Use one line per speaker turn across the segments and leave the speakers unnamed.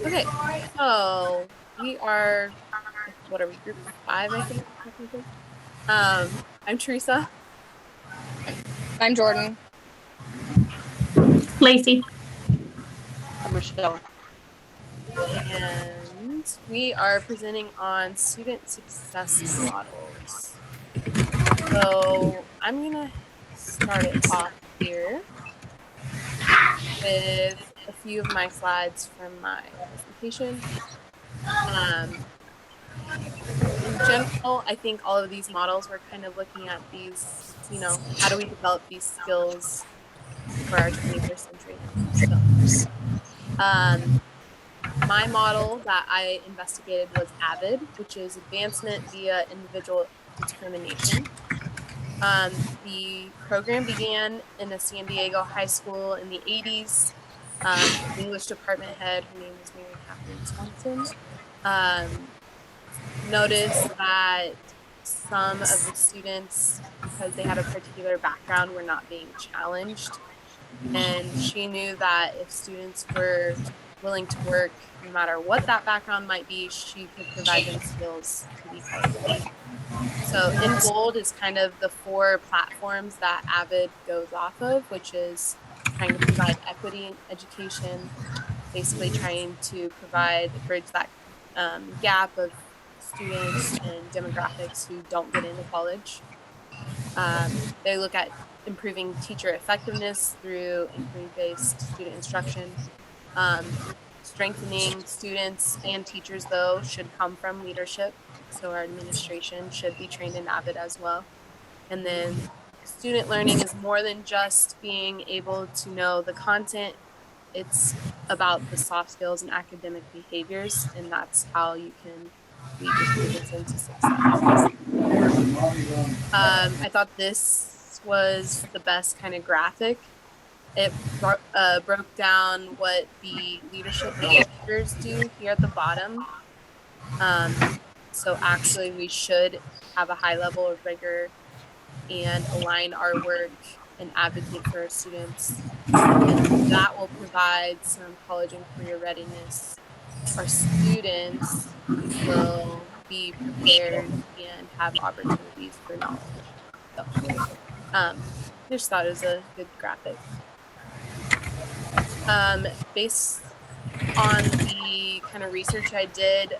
Okay, so we are, what are we, group 5, I think, technically. I'm Teresa.
I'm Jordan.
Lacey.
I'm Rochelle.
And we are presenting on student success models. So I'm gonna start it off here with a few of my slides from my presentation. In general, I think all of these models were kind of looking at these, how do we develop these skills for our 21st century? So, my model that I investigated was AVID, which is Advancement via Individual Determination. The program began in a San Diego high school in the 80s. The English department head, her name was Mary Catherine Swanson, noticed that some of the students, because they had a particular background, were not being challenged. And she knew that if students were willing to work, no matter what that background might be, she could provide them skills to be color ready. So in bold is kind of the 4 platforms that AVID goes off of, which is trying to provide equity in education, basically trying to bridge that gap of students and demographics who don't get into college. They look at improving teacher effectiveness through inquiry-based student instruction. Strengthening students and teachers, though, should come from leadership. So our administration should be trained in AVID as well. And then student learning is more than just being able to know the content. It's about the soft skills and academic behaviors, and that's how you can lead your students into success. I thought this was the best kind of graphic. It broke down what the leadership behaviors do here at the bottom. So actually we should have a high level of rigor and align our work and advocate for our students. And that will provide some college and career readiness. Our students will be prepared and have opportunities for knowledge. So, I just thought it was a good graphic. Based on the kind of research I did,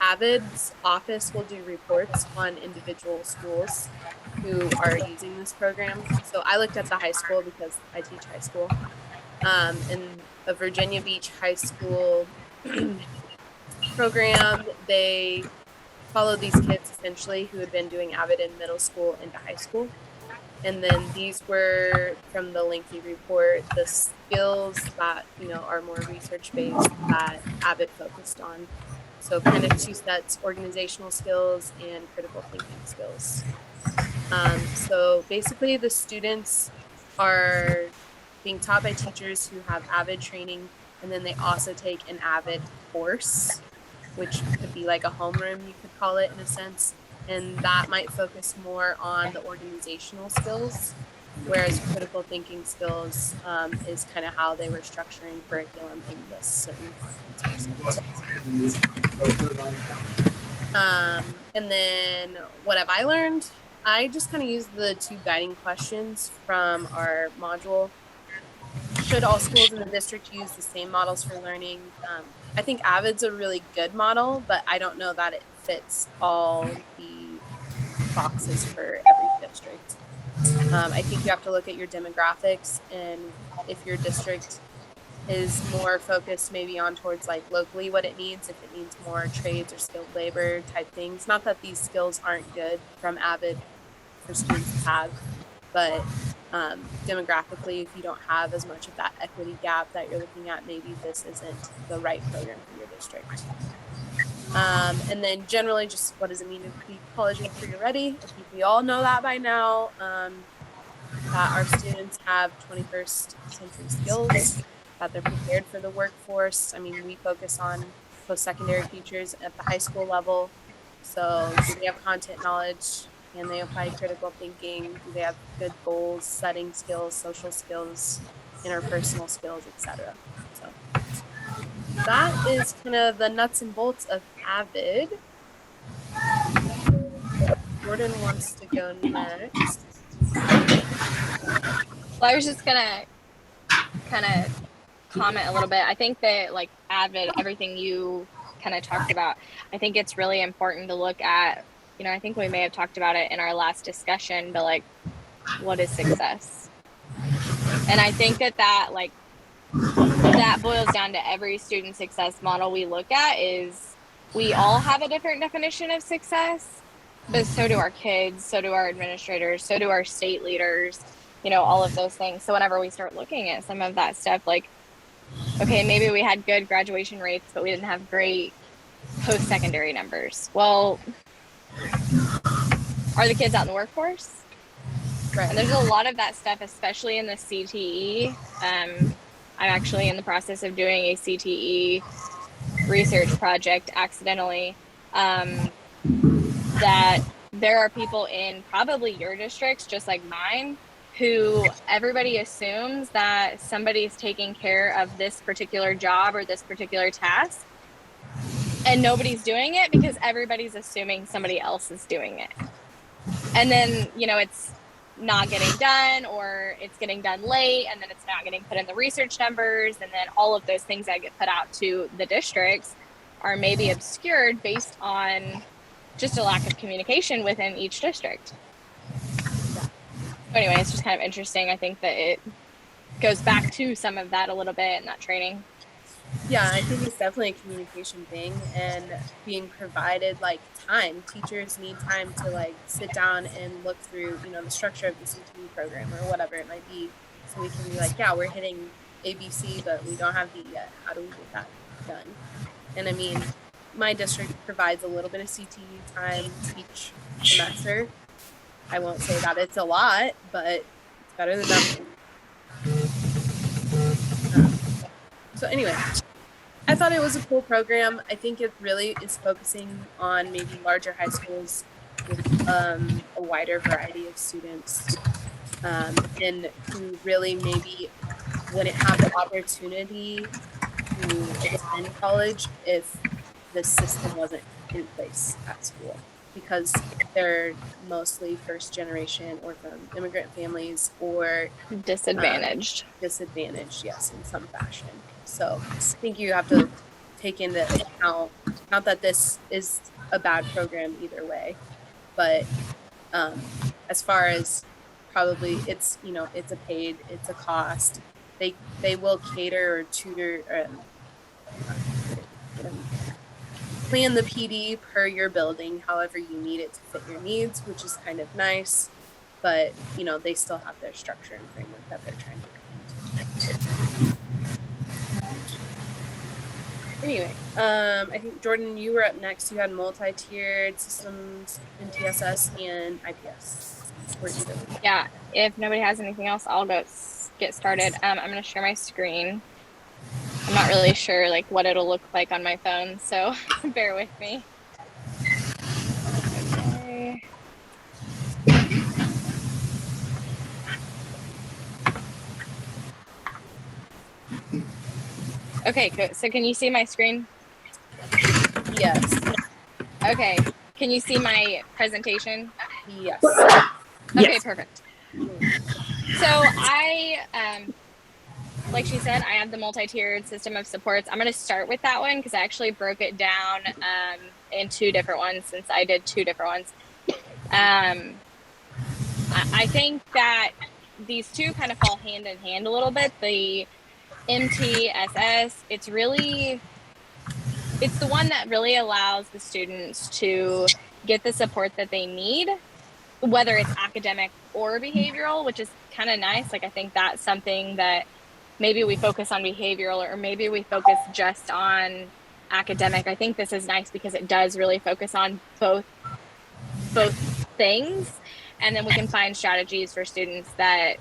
AVID's office will do reports on individual schools who are using this program. So I looked at the high school because I teach high school. In a Virginia Beach high school program, they followed these kids essentially who had been doing AVID in middle school into high school. And then these were from the lengthy report, the skills that, are more research-based that AVID focused on. So kind of 2 sets, organizational skills and critical thinking skills. So basically the students are being taught by teachers who have AVID training, and then they also take an AVID course, which could be like a homeroom, you could call it in a sense. And that might focus more on the organizational skills, whereas critical thinking skills is kind of how they were structuring curriculum in this certain and then what have I learned? I just kind of used the 2 guiding questions from our module. Should all schools in the district use the same models for learning? I think AVID's a really good model, but I don't know that it fits all the boxes for every district. I think you have to look at your demographics, and if your district is more focused maybe on towards like locally what it needs, if it needs more trades or skilled labor type things. Not that these skills aren't good from AVID for students to have, but demographically, if you don't have as much of that equity gap that you're looking at, maybe this isn't the right program for your district. And then generally, just what does it mean to be college and career ready? I think we all know that by now, that our students have 21st century skills, that they're prepared for the workforce. I mean, we focus on post-secondary teachers at the high school level. So do they have content knowledge? Can they apply critical thinking? Do they have good goals, setting skills, social skills, interpersonal skills, etc.? So that is kind of the nuts and bolts of Avid. Jordan wants to go next.
Well, I was just gonna kind of comment a little bit. I think that like Avid, everything you kind of talked about, I think it's really important to look at, I think we may have talked about it in our last discussion, but like, what is success? And I think that boils down to every student success model we look at is we all have a different definition of success, but so do our kids, so do our administrators, so do our state leaders, all of those things. So whenever we start looking at some of that stuff, like, okay, maybe we had good graduation rates, but we didn't have great post-secondary numbers. Well, are the kids out in the workforce?
Right.
And there's a lot of that stuff, especially in the CTE. I'm actually in the process of doing a CTE research project accidentally, that there are people in probably your districts, just like mine, who everybody assumes that somebody's taking care of this particular job or this particular task, and nobody's doing it because everybody's assuming somebody else is doing it. And then, it's not getting done, or it's getting done late, and then it's not getting put in the research numbers, and then all of those things that get put out to the districts are maybe obscured based on just a lack of communication within each district. Anyway, it's just kind of interesting. I think that it goes back to some of that a little bit in that training.
Yeah, I think it's definitely a communication thing, and being provided like time. Teachers need time to like sit down and look through, the structure of the CTE program or whatever it might be. So we can be like, yeah, we're hitting ABC, but we don't have D yet. How do we get that done? And I mean, my district provides a little bit of CTE time each semester. I won't say that it's a lot, but it's better than nothing. So anyway, I thought it was a cool program. I think it really is focusing on maybe larger high schools with a wider variety of students, and who really maybe wouldn't have the opportunity to attend college if the system wasn't in place at school, because they're mostly first generation or from immigrant families or
disadvantaged,
yes, in some fashion. So I think you have to take into account, not that this is a bad program either way, but as far as probably it's it's a cost. They will cater or tutor plan the PD per your building, however you need it to fit your needs, which is kind of nice. But they still have their structure and framework that they're trying to create. Anyway, I think Jordan, you were up next. You had multi-tiered systems in TSS and IPS.
Yeah, if nobody has anything else, I'll go get started. I'm going to share my screen. I'm not really sure like what it'll look like on my phone, so bear with me. Okay, so can you see my screen?
Yes.
Okay, can you see my presentation?
Yes.
Okay, perfect. So like she said, I have the multi-tiered system of supports. I'm going to start with that one because I actually broke it down in two different ones, since I did two different ones. I think that these two kind of fall hand in hand a little bit. The MTSS, it's the one that really allows the students to get the support that they need, whether it's academic or behavioral, which is kind of nice. Like, I think that's something that maybe we focus on behavioral, or maybe we focus just on academic. I think this is nice because it does really focus on both things, and then we can find strategies for students that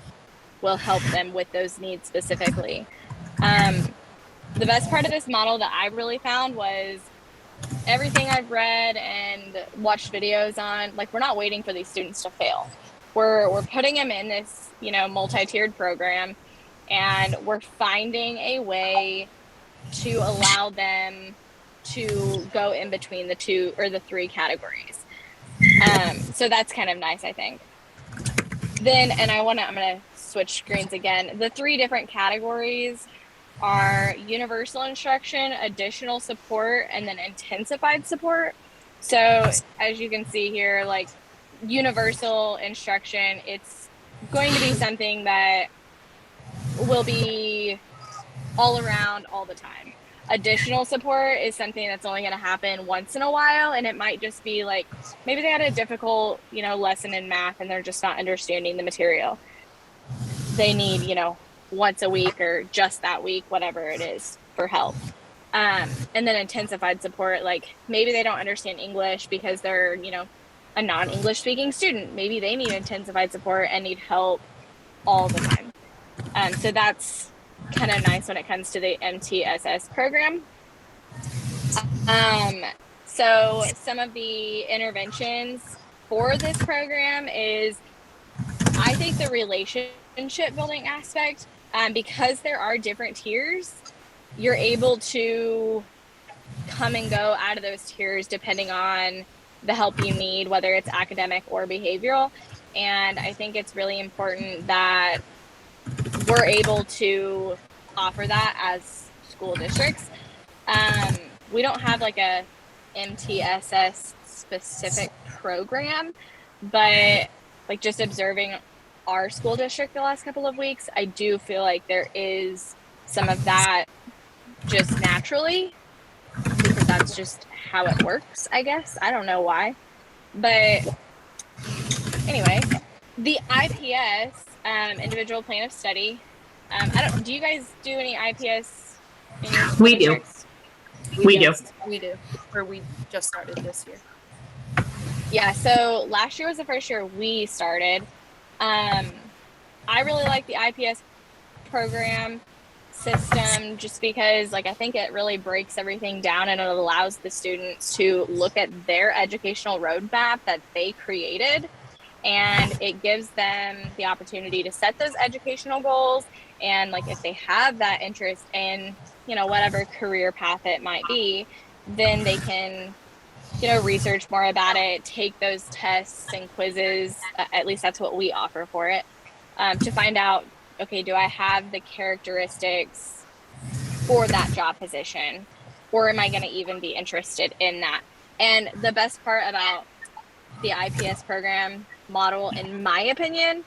will help them with those needs specifically. The best part of this model that I really found was everything I've read and watched videos on, like, we're not waiting for these students to fail. We're putting them in this, multi-tiered program, and we're finding a way to allow them to go in between the two or the three categories. So that's kind of nice, I think. Then, and I'm going to switch screens again. The three different categories are universal instruction, additional support, and then intensified support. So as you can see here, like universal instruction, it's going to be something that will be all around all the time. Additional support is something that's only going to happen once in a while, and it might just be like maybe they had a difficult, lesson in math and they're just not understanding the material. They need, once a week or just that week, whatever it is, for help. And then intensified support, like maybe they don't understand English because they're, a non-English speaking student. Maybe they need intensified support and need help all the time. So that's kind of nice when it comes to the MTSS program. So some of the interventions for this program is, I think, the relationship building aspect, because there are different tiers, you're able to come and go out of those tiers depending on the help you need, whether it's academic or behavioral. And I think it's really important that we're able to offer that as school districts. We don't have like a MTSS specific program, but like just observing our school district the last couple of weeks, I do feel like there is some of that just naturally, because that's just how it works, I guess. I don't know why. But anyway, the IPS, individual plan of study. Do you guys do any IPS in your school districts?
We do. Or we just started this year.
Yeah, so last year was the first year we started. I really like the IPS program system just because, like, I think it really breaks everything down and it allows the students to look at their educational roadmap that they created, and it gives them the opportunity to set those educational goals. And like if they have that interest in, whatever career path it might be, then they can, research more about it, take those tests and quizzes. At least that's what we offer for it, to find out, okay, do I have the characteristics for that job position, or am I going to even be interested in that? And the best part about the IPS program model, in my opinion,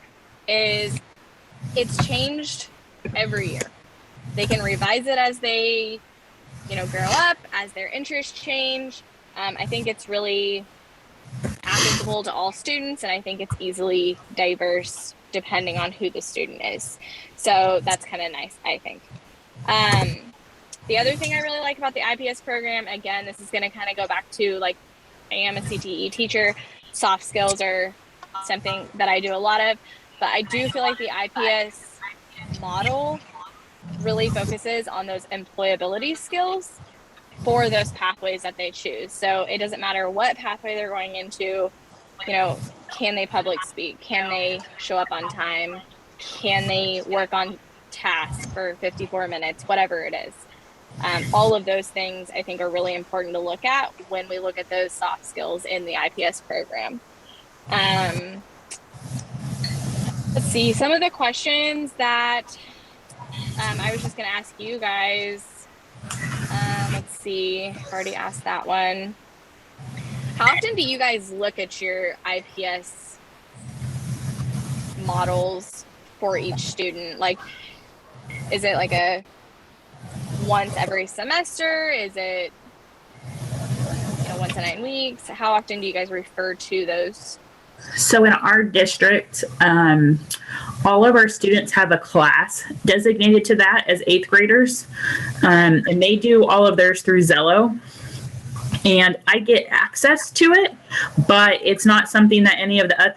is it's changed every year. They can revise it as they, grow up, as their interests change. I think it's really applicable to all students, and I think it's easily diverse depending on who the student is. So that's kind of nice, I think. The other thing I really like about the IPS program, again, this is going to kind of go back to, like, I am a CTE teacher. Soft skills are something that I do a lot of, but I do feel like the IPS model really focuses on those employability skills for those pathways that they choose. So it doesn't matter what pathway they're going into, can they public speak? Can they show up on time? Can they work on tasks for 54 minutes, whatever it is? All of those things I think are really important to look at when we look at those soft skills in the IPS program. Let's see, some of the questions that I was just going to ask you guys. Let's see, I've already asked that one. How often do you guys look at your IPS models for each student? Like, is it like a once every semester? Is it, once in 9 weeks? How often do you guys refer to those?
So in our district, all of our students have a class designated to that as 8th graders, and they do all of theirs through Zello. And I get access to it, but it's not something that any of the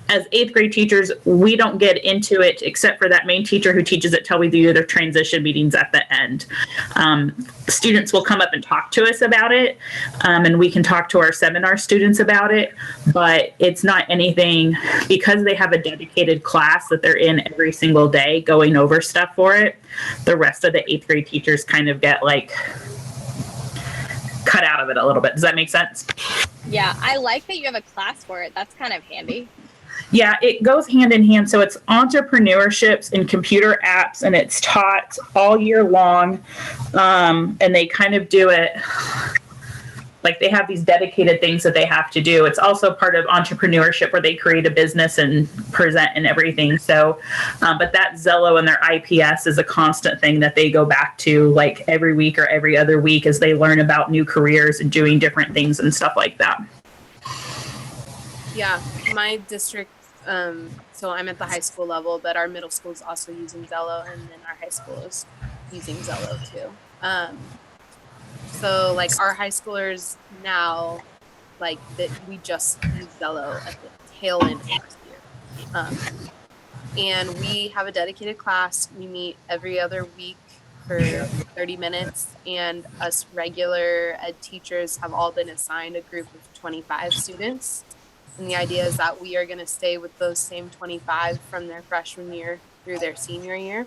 as eighth grade teachers, we don't get into it except for that main teacher who teaches it till we do the transition meetings at the end. Students will come up and talk to us about it, and we can talk to our seminar students about it, but it's not anything, because they have a dedicated class that they're in every single day going over stuff for it. The rest of the eighth grade teachers kind of get like cut out of it a little bit. Does that make sense?
Yeah, I like that you have a class for it. That's kind of handy.
Yeah, it goes hand in hand. So it's entrepreneurships and computer apps, and it's taught all year long. And they kind of do it like they have these dedicated things that they have to do. It's also part of entrepreneurship where they create a business and present and everything. So, but that Zello and their IPS is a constant thing that they go back to like every week or every other week as they learn about new careers and doing different things and stuff like that.
Yeah, my district, so I'm at the high school level, but our middle school is also using Zello, and then our high school is using Zello too. So like our high schoolers now, like that we just use Zello at the tail end of last year. And we have a dedicated class. We meet every other week for 30 minutes, and us regular ed teachers have all been assigned a group of 25 students. And the idea is that we are going to stay with those same 25 from their freshman year through their senior year.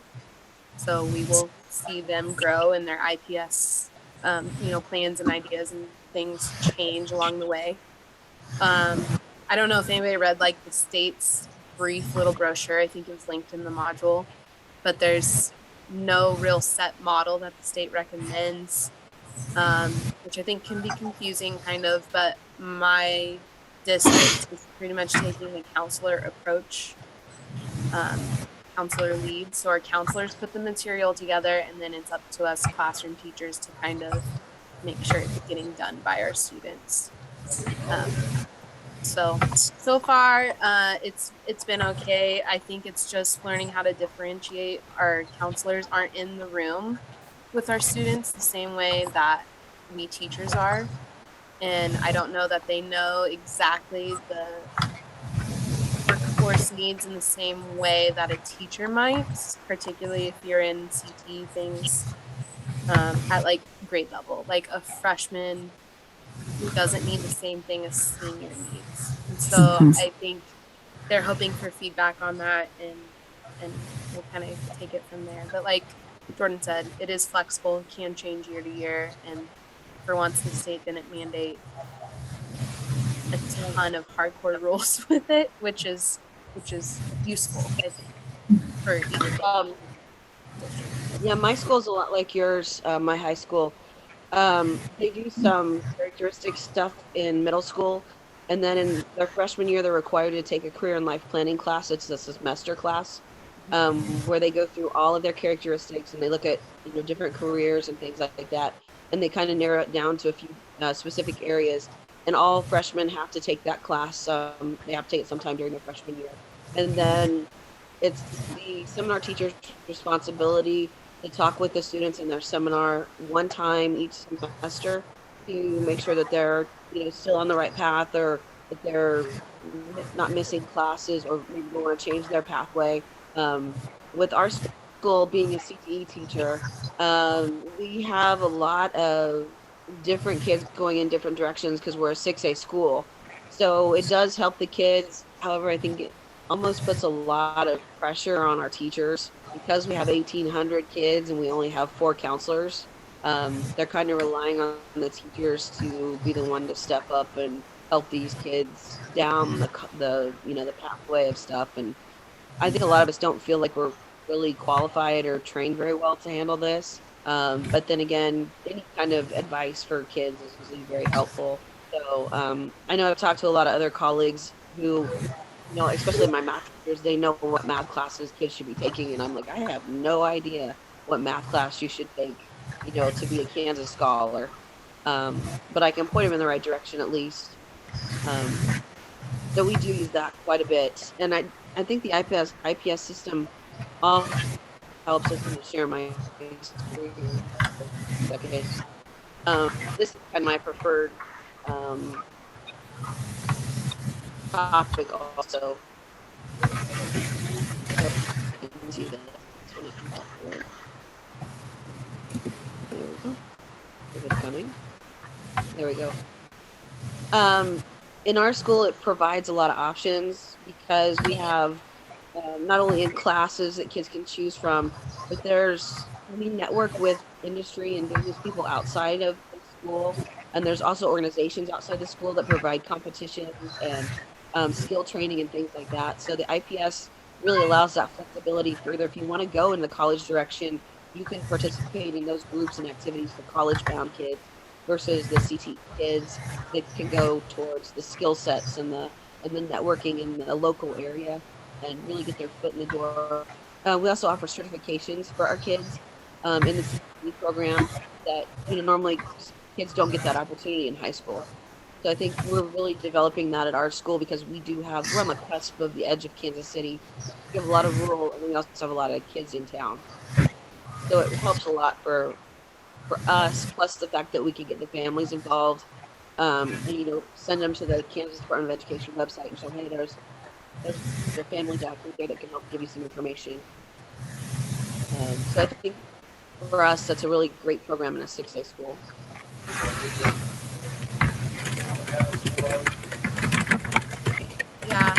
So we will see them grow and their IPS, plans and ideas and things change along the way. I don't know if anybody read like the state's brief little brochure. I think it was linked in the module, but there's no real set model that the state recommends, which I think can be confusing kind of, but my district is pretty much taking a counselor approach, counselor lead. So our counselors put the material together, and then it's up to us classroom teachers to kind of make sure it's getting done by our students. So far, it's been okay. I think it's just learning how to differentiate. Our counselors aren't in the room with our students the same way that we teachers are. And I don't know that they know exactly the workforce needs in the same way that a teacher might, particularly if you're in CT things at like grade level. Like a freshman doesn't need the same thing a senior needs. And so I think they're hoping for feedback on that, and we'll kind of take it from there. But like Jordan said, it is flexible, can change year to year, and for once the state didn't mandate a ton of hardcore rules with it, which is useful, I think, for either.
Yeah, my school's a lot like yours, my high school. They do some characteristic stuff in middle school, and then in their freshman year, they're required to take a career and life planning class. It's a semester class where they go through all of their characteristics and they look at different careers and things like that. And they kind of narrow it down to a few specific areas. And all freshmen have to take that class. They have to take it sometime during their freshman year. And then it's the seminar teacher's responsibility to talk with the students in their seminar one time each semester to make sure that they're still on the right path, or that they're not missing classes, or maybe they want to change their pathway. With our school being a CTE teacher, we have a lot of different kids going in different directions because we're a 6A school. So it does help the kids. However, I think it almost puts a lot of pressure on our teachers because we have 1,800 kids and we only have 4 counselors. They're kind of relying on the teachers to be the one to step up and help these kids down the pathway of stuff. And I think a lot of us don't feel like we're really qualified or trained very well to handle this. But then again, any kind of advice for kids is usually very helpful. So I know I've talked to a lot of other colleagues who, especially my math teachers, they know what math classes kids should be taking. And I'm like, I have no idea what math class you should take, to be a Kansas scholar. But I can point them in the right direction at least. So we do use that quite a bit. And I think the IPS system all helps us to share my screen. Okay. This is kind of my preferred topic also. You can see that. There we go. If it's coming. There we go. In our school, it provides a lot of options because we have not only in classes that kids can choose from, but we network with industry and business people outside of the school. And there's also organizations outside the school that provide competitions and skill training and things like that. So the IPS really allows that flexibility further. If you want to go in the college direction, you can participate in those groups and activities for college bound kids versus the CT kids that can go towards the skill sets and the networking in the local area and really get their foot in the door. We also offer certifications for our kids in the CT program that normally kids don't get that opportunity in high school. So I think we're really developing that at our school because we're on the cusp of the edge of Kansas City. We have a lot of rural, and we also have a lot of kids in town. So it helps a lot for us, plus the fact that we can get the families involved, and send them to the Kansas Department of Education website and show, hey, there's a family doctor there that can help give you some information. So I think for us, that's a really great program in a 6A school.
Yeah.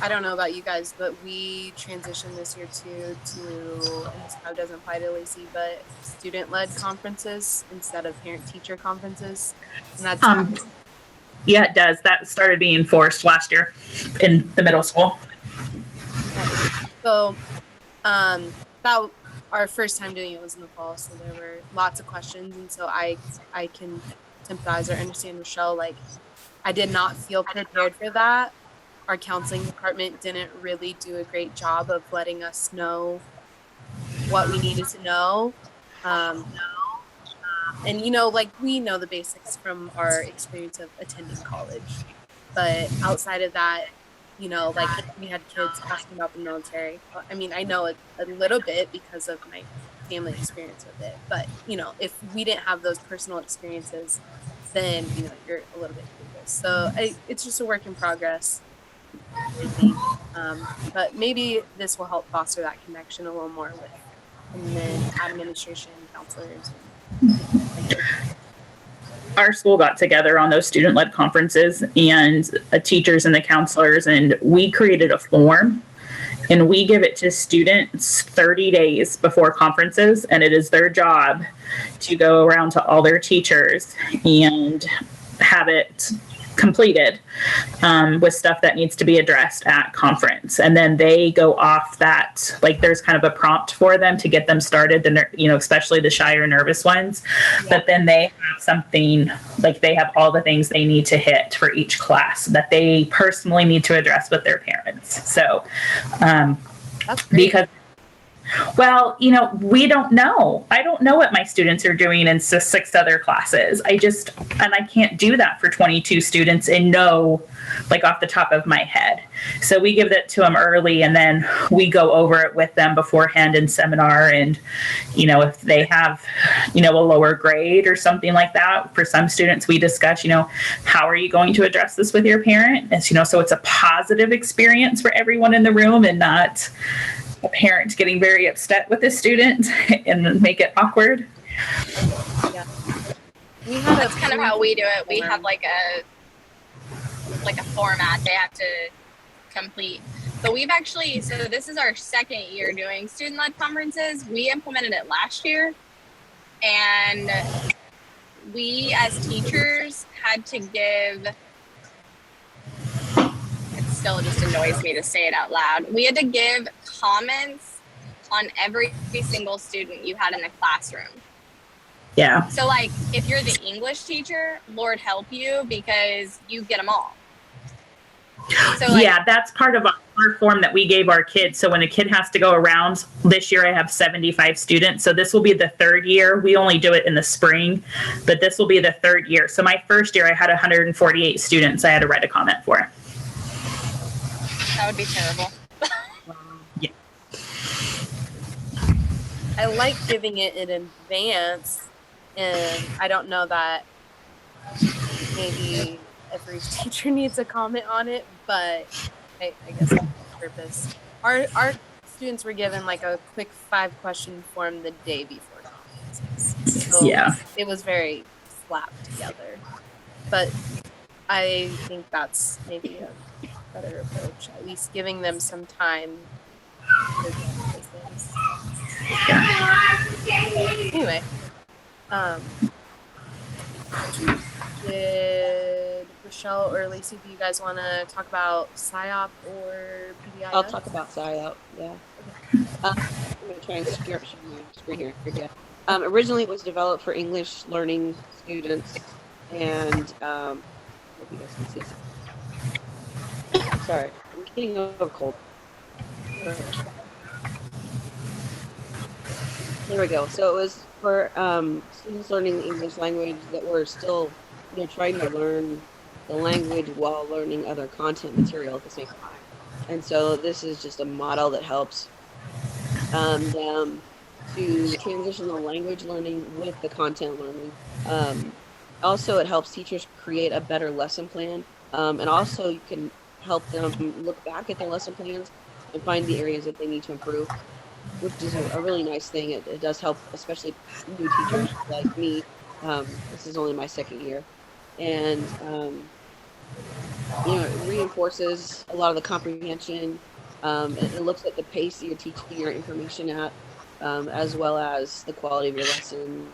I don't know about you guys, but we transitioned this year to, and this probably doesn't apply to Lacey, but student-led conferences instead of parent-teacher conferences. And that's
yeah, it does. That started being enforced last year in the middle school.
So that our first time doing it was in the fall, so there were lots of questions, and so I can sympathize or understand Rochelle. Like, I did not feel prepared for that. Our counseling department didn't really do a great job of letting us know what we needed to know. And like, we know the basics from our experience of attending college, but outside of that, like, we had kids asking about the military. I mean, I know it a little bit because of my family experience with it, but if we didn't have those personal experiences, then you're a little bit clueless. So it's just a work in progress, I think. But maybe this will help foster that connection a little more with, and then administration, counselors.
Our school got together on those student-led conferences and the teachers and the counselors, and we created a form, and we give it to students 30 days before conferences, and it is their job to go around to all their teachers and have it completed with stuff that needs to be addressed at conference. And then they go off that, like, there's kind of a prompt for them to get them started, especially the shy or nervous ones. Yeah. But then they have something, like, they have all the things they need to hit for each class that they personally need to address with their parents. So
that's great.
Because, well, we don't know. I don't know what my students are doing in 6 other classes. And I can't do that for 22 students and know, like, off the top of my head. So we give that to them early, and then we go over it with them beforehand in seminar. And, if they have, a lower grade or something like that, for some students, we discuss, how are you going to address this with your parent? And, so it's a positive experience for everyone in the room and not a parent getting very upset with a student and make it awkward.
Yeah.
That's kind of how we do it. We have like a format they have to complete. But so this is our second year doing student-led conferences. We implemented it last year, and we as teachers had to give, it still just annoys me to say it out loud, we had to give comments on every single student you had in the classroom.
Yeah.
So, like, if you're the English teacher, Lord help you, because you get them all. So, like,
yeah, that's part of our form that we gave our kids. So when a kid has to go around, this year I have 75 students. So this will be the 3rd year. We only do it in the spring, but this will be the 3rd year. So my first year I had 148 students I had to write a comment for.
That would be terrible.
Yeah.
I like giving it in advance, and I don't know that maybe every teacher needs a comment on it, but I guess that's the purpose. Our students were given like a quick 5-question form the day before competencies. So
Yeah.
it was very slapped together. But I think that's maybe a better approach, at least giving them some time to get those things. Anyway, did Rochelle or Lacey, do you guys want to talk about PSYOP or PBIS?
I'll talk about PSYOP, yeah. I'm going to try and share my screen here. Yeah. Originally, it was developed for English learning students, and hope you guys can see. Sorry, I'm getting over cold. There we go. So it was for students learning the English language that were still, trying to learn the language while learning other content material at the same time. And so this is just a model that helps them to transition the language learning with the content learning. Also, it helps teachers create a better lesson plan. And also, you can help them look back at their lesson plans and find the areas that they need to improve, which is a really nice thing. It does help, especially new teachers like me. This is only my second year. And, it reinforces a lot of the comprehension. It looks at the pace that you're teaching your information at, as well as the quality of your lesson.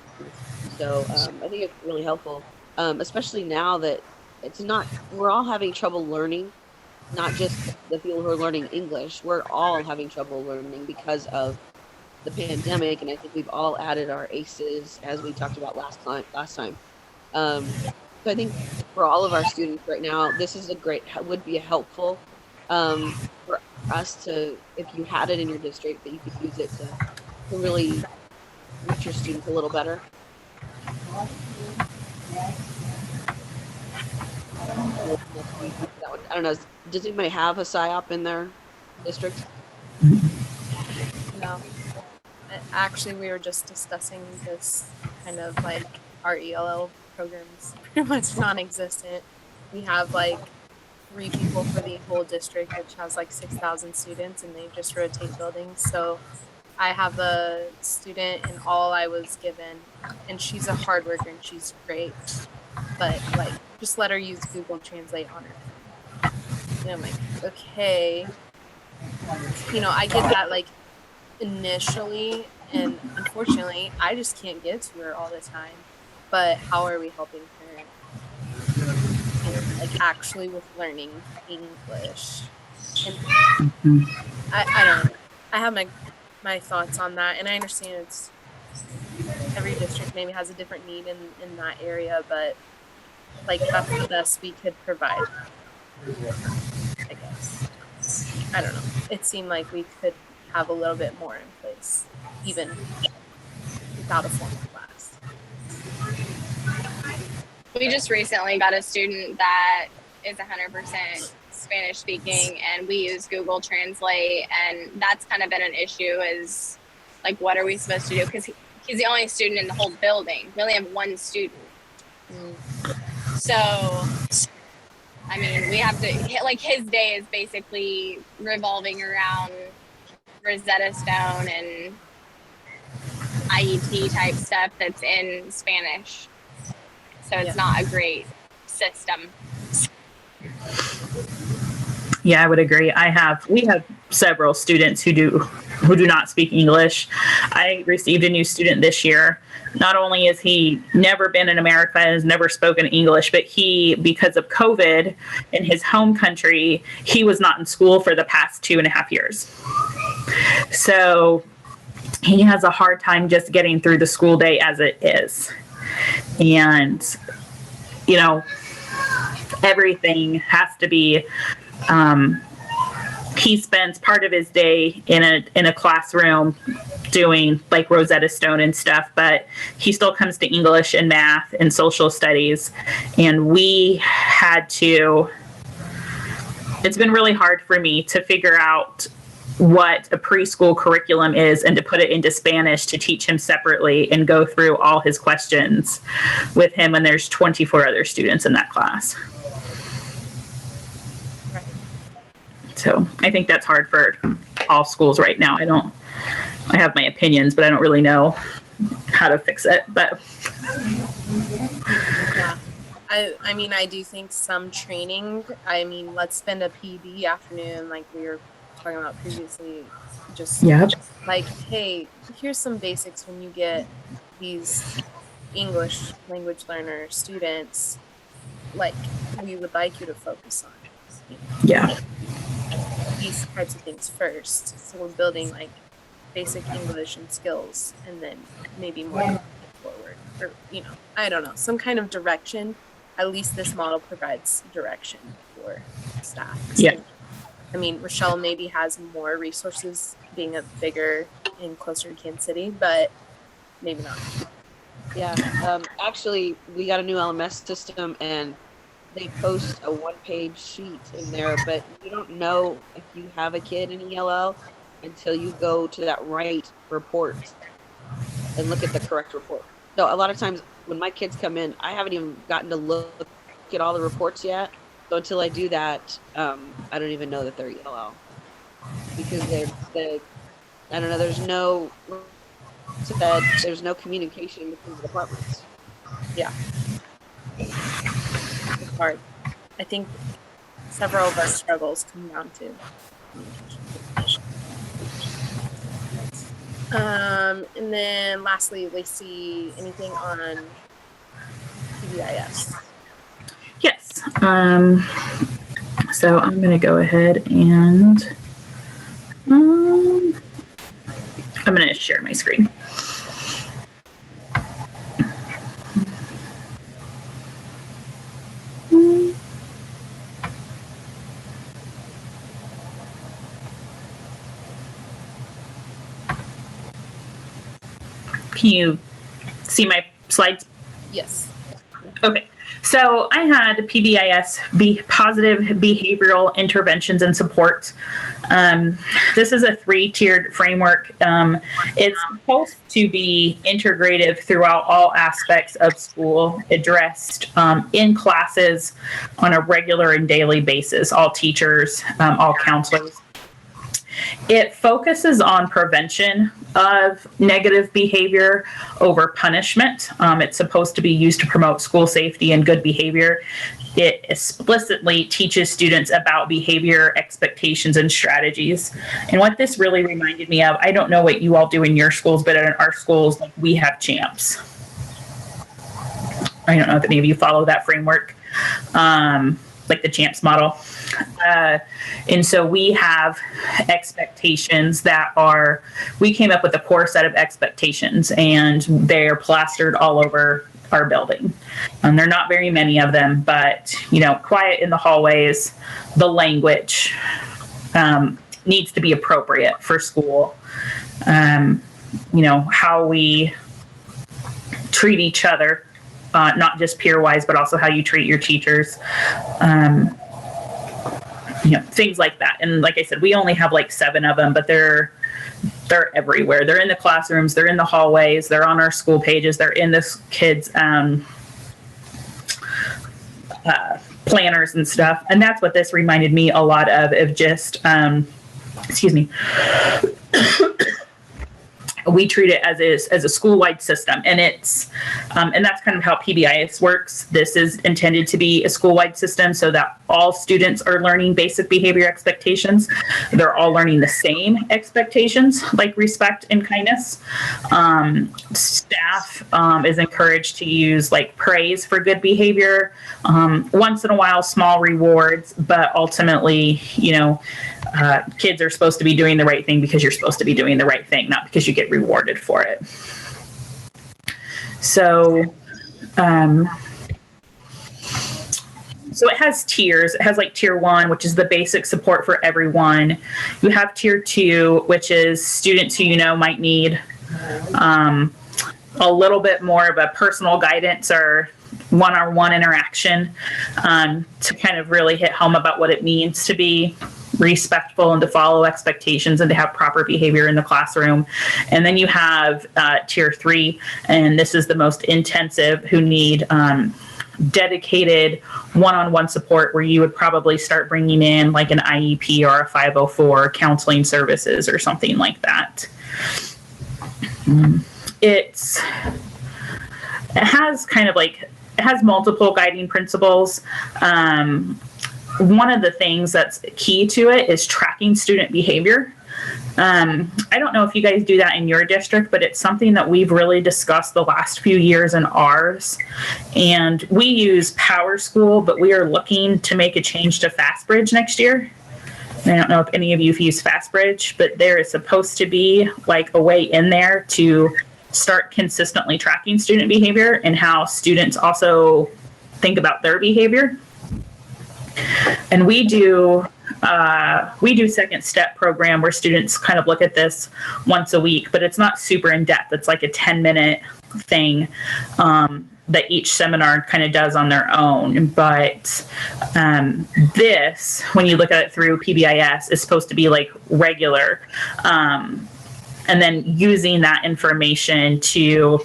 So I think it's really helpful, especially now that we're all having trouble learning, not just the people who are learning English. We're all having trouble learning because of the pandemic, and I think we've all added our ACEs, as we talked about last time. So I think for all of our students right now, this is would be helpful for us to, if you had it in your district, that you could use it to really reach your students a little better. I don't know. Does anybody have a PSYOP in their district?
No. Actually, we were just discussing this kind of like our ELL programs pretty much non-existent. We have like 3 people for the whole district, which has like 6,000 students, and they just rotate buildings. So I have a student, and all I was given, and she's a hard worker and she's great, but like just let her use Google Translate on her phone. And I'm like, okay, I get that like initially, and unfortunately I just can't get to her all the time. But how are we helping her, like actually with learning English? And I don't know. I have my thoughts on that, and I understand it's every district maybe has a different need in that area, but like that's the best we could provide, I guess. I don't know. It seemed like we could have a little bit more in place, even without a formal class.
We just recently got a student that is 100% Spanish speaking, and we use Google Translate, and that's kind of been an issue, is like, what are we supposed to do? Because he's the only student in the whole building. We only have 1 student. So, I mean, we have to, like, his day is basically revolving around Rosetta Stone and IET type stuff that's in Spanish. So it's not a great system.
Yeah, I would agree. We have several students who do not speak English. I received a new student this year. Not only has he never been in America and has never spoken English, but because of COVID in his home country, he was not in school for the past 2.5 years. So he has a hard time just getting through the school day as it is. And, everything has to be, he spends part of his day in a classroom doing like Rosetta Stone and stuff, but he still comes to English and math and social studies. And it's been really hard for me to figure out what a preschool curriculum is and to put it into Spanish to teach him separately and go through all his questions with him when there's 24 other students in that class. So I think that's hard for all schools right now. I have my opinions, but I don't really know how to fix it. But
Yeah. I mean, I do think some training, I mean, let's spend a PD afternoon like we were talking about previously, just
yeah,
like, hey, here's some basics when you get these English language learner students, like we would like you to focus on, you know,
yeah,
these types of things first. So we're building like basic English and skills and then maybe more forward, or, you know, I don't know, some kind of direction. At least this model provides direction for staff.
yeah.
I mean, Rochelle maybe has more resources being a bigger and closer to Kansas City, but maybe not.
Yeah. Actually, we got a new LMS system, and they post a one-page sheet in there, but you don't know if you have a kid in ELL until you go to that right report and look at the correct report. So a lot of times when my kids come in, I haven't even gotten to look at all the reports yet. So until I do that, I don't even know that they're ELL, because I don't know. There's no communication between the departments.
Yeah. It's hard. I think several of our struggles come down to communication. And then lastly, Lacey, anything on PBIS?
Yes. So I'm going to go ahead and I'm going to share my screen. Can you see my slides?
Yes.
Okay. So I had PBIS, positive behavioral interventions and support. This is a 3-tiered framework. It's supposed to be integrative throughout all aspects of school, addressed in classes on a regular and daily basis, all teachers, all counselors. It focuses on prevention of negative behavior over punishment. It's supposed to be used to promote school safety and good behavior. It explicitly teaches students about behavior, expectations, and strategies. And what this really reminded me of, I don't know what you all do in your schools, but in our schools, like, we have champs. I don't know if any of you follow that framework, like the champs model. And so we have expectations that we came up with a core set of expectations, and they're plastered all over our building. And there are not very many of them, but, quiet in the hallways, the language needs to be appropriate for school. How we treat each other, not just peer-wise, but also how you treat your teachers. Things like that. And like I said, we only have like 7 of them, but they're everywhere. They're in the classrooms, they're in the hallways, they're on our school pages, they're in the kids' planners and stuff. And that's what this reminded me a lot of just, excuse me. We treat it as a school-wide system, and it's and that's kind of how PBIS works. This is intended to be a school-wide system so that all students are learning basic behavior expectations. They're all learning the same expectations, like respect and kindness. Staff is encouraged to use like praise for good behavior, once in a while small rewards, but ultimately, kids are supposed to be doing the right thing because you're supposed to be doing the right thing, not because you get rewarded for it. So it has tiers. It has like tier 1, which is the basic support for everyone. You have tier 2, which is students who might need a little bit more of a personal guidance or one-on-one interaction to kind of really hit home about what it means to be respectful and to follow expectations and to have proper behavior in the classroom. And then you have tier 3, and this is the most intensive, who need dedicated one-on-one support where you would probably start bringing in like an IEP or a 504 counseling services or something like that. It has kind of like, it has multiple guiding principles. One of the things that's key to it is tracking student behavior. I don't know if you guys do that in your district, but it's something that we've really discussed the last few years in ours. And we use PowerSchool, but we are looking to make a change to FastBridge next year. I don't know if any of you have used FastBridge, but there is supposed to be like a way in there to start consistently tracking student behavior and how students also think about their behavior. And we do second step program where students kind of look at this once a week, but it's not super in depth. It's like a 10-minute thing that each seminar kind of does on their own. But this, when you look at it through PBIS, is supposed to be like regular. And then using that information to,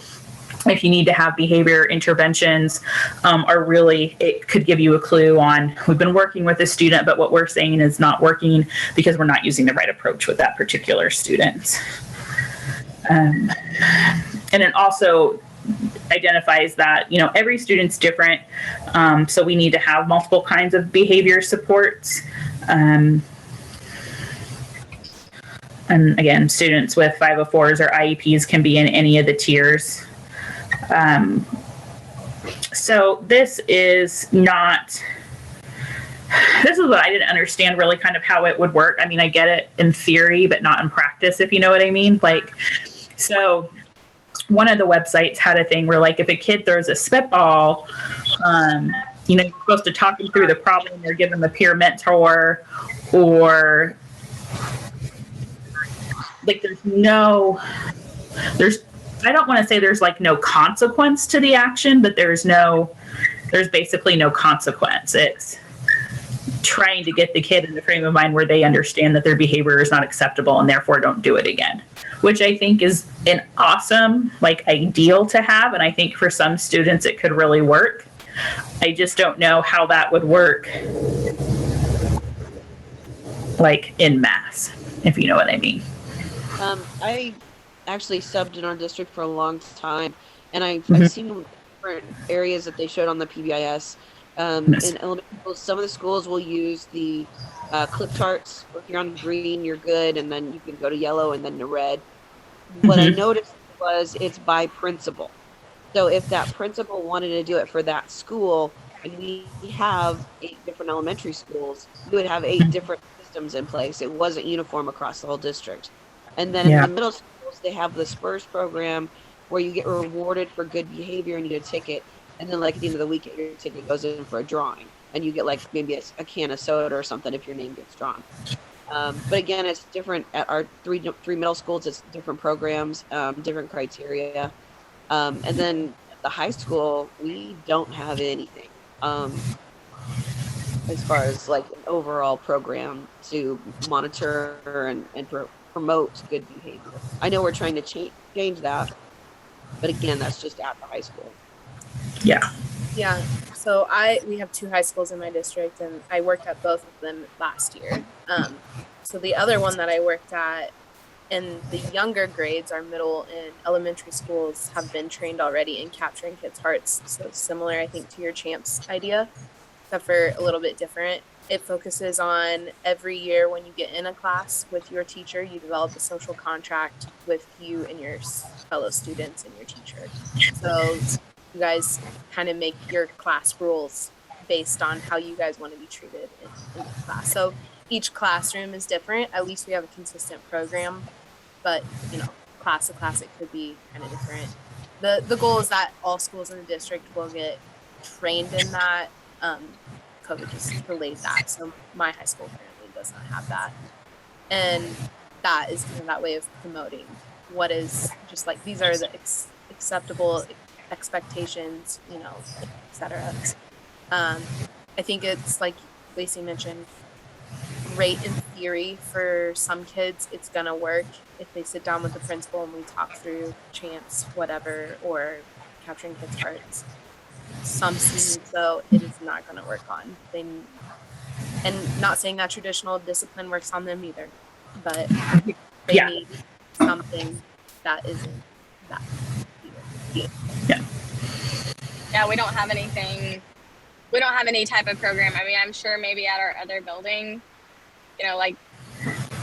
if you need to have behavior interventions, are really, it could give you a clue on, we've been working with a student, but what we're saying is not working because we're not using the right approach with that particular student. And it also identifies that, you know, every student's different. So we need to have multiple kinds of behavior supports. And again, students with 504s or IEPs can be in any of the tiers. So this is what I didn't understand really kind of how it would work. I mean, I get it in theory, but not in practice, if you know what I mean. Like, so one of the websites had a thing where, like, if a kid throws a spitball, you know, you're supposed to talk them through the problem or give them a peer mentor, or like I don't want to say there's like no consequence to the action, but there's basically no consequence. It's trying to get the kid in the frame of mind where they understand that their behavior is not acceptable and therefore don't do it again, which I think is an awesome, like, ideal to have. And I think for some students it could really work. I just don't know how that would work, like, in mass, if you know what I mean.
I actually subbed in our district for a long time, and I've seen different areas that they showed on the PBIS.
Yes.
In elementary schools, some of the schools will use the clip charts. If you're on green, you're good, and then you can go to yellow and then to red. What I noticed was it's by principal. So if that principal wanted to do it for that school, and we have 8 different elementary schools, we would have 8 different systems in place. It wasn't uniform across the whole district. And then in the middle schools, they have the Spurs program where you get rewarded for good behavior and you get a ticket. And then, like, at the end of the week, your ticket goes in for a drawing. And you get, like, maybe a can of soda or something if your name gets drawn. But again, it's different at our three middle schools. It's different programs, different criteria. And then at the high school, we don't have anything as far as, like, an overall program to monitor and promote good behavior. I know we're trying to change that, but again, that's just at the high school.
Yeah.
Yeah. So we have 2 high schools in my district, and I worked at both of them last year. So the other one that I worked at in the younger grades, our middle and elementary schools, have been trained already in capturing kids' hearts. So similar, I think, to your CHAMPS idea, except for a little bit different. It focuses on every year when you get in a class with your teacher, you develop a social contract with you and your fellow students and your teacher. So you guys kind of make your class rules based on how you guys want to be treated in the class. So each classroom is different. At least we have a consistent program, but, you know, class to class, it could be kind of different. The goal is that all schools in the district will get trained in that. COVID just delayed that. So my high school currently does not have that. And that is kind of that way of promoting what is just like, these are the acceptable expectations, you know, et cetera. I think it's like Lacey mentioned, great in theory for some kids. It's gonna work if they sit down with the principal and we talk through CHAMPS, whatever, or capturing kids' hearts. some students, though, it is not going to work on. And not saying that traditional discipline works on them either, but they
Yeah.
need something that isn't that either.
Yeah, we don't have anything. We don't have any type of program. I mean, I'm sure maybe at our other building, you know, like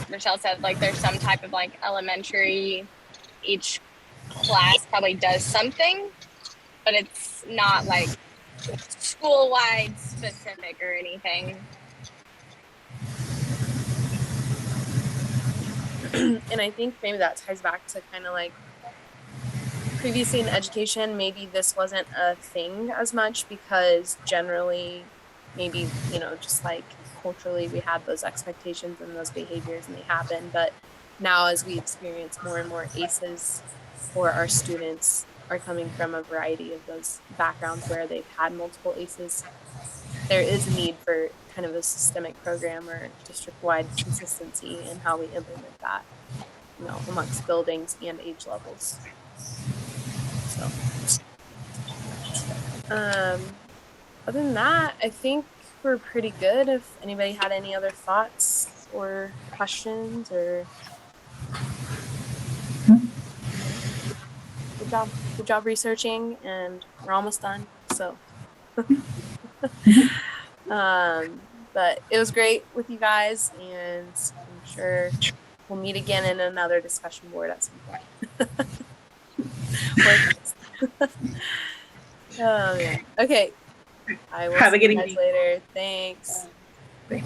Michelle said, like there's some type of like elementary, each class probably does something, but it's not like school-wide specific or anything.
And I think maybe that ties back to kind of like previously in education, maybe this wasn't a thing as much because generally, maybe, you know, just like culturally, we had those expectations and those behaviors and they happen. But now, as we experience more and more ACEs, or our students are coming from a variety of those backgrounds where they've had multiple ACEs, there is a need for kind of a systemic program or district-wide consistency in how we implement that, you know, amongst buildings and age levels. So, other than that, I think we're pretty good. If anybody had any other thoughts or questions, or good job researching, and we're almost done. So, but it was great with you guys, and I'm sure we'll meet again in another discussion board at some point. Oh, yeah. Okay. I will
Have a
see
good
you guys
evening.
later. Thanks.
Bye.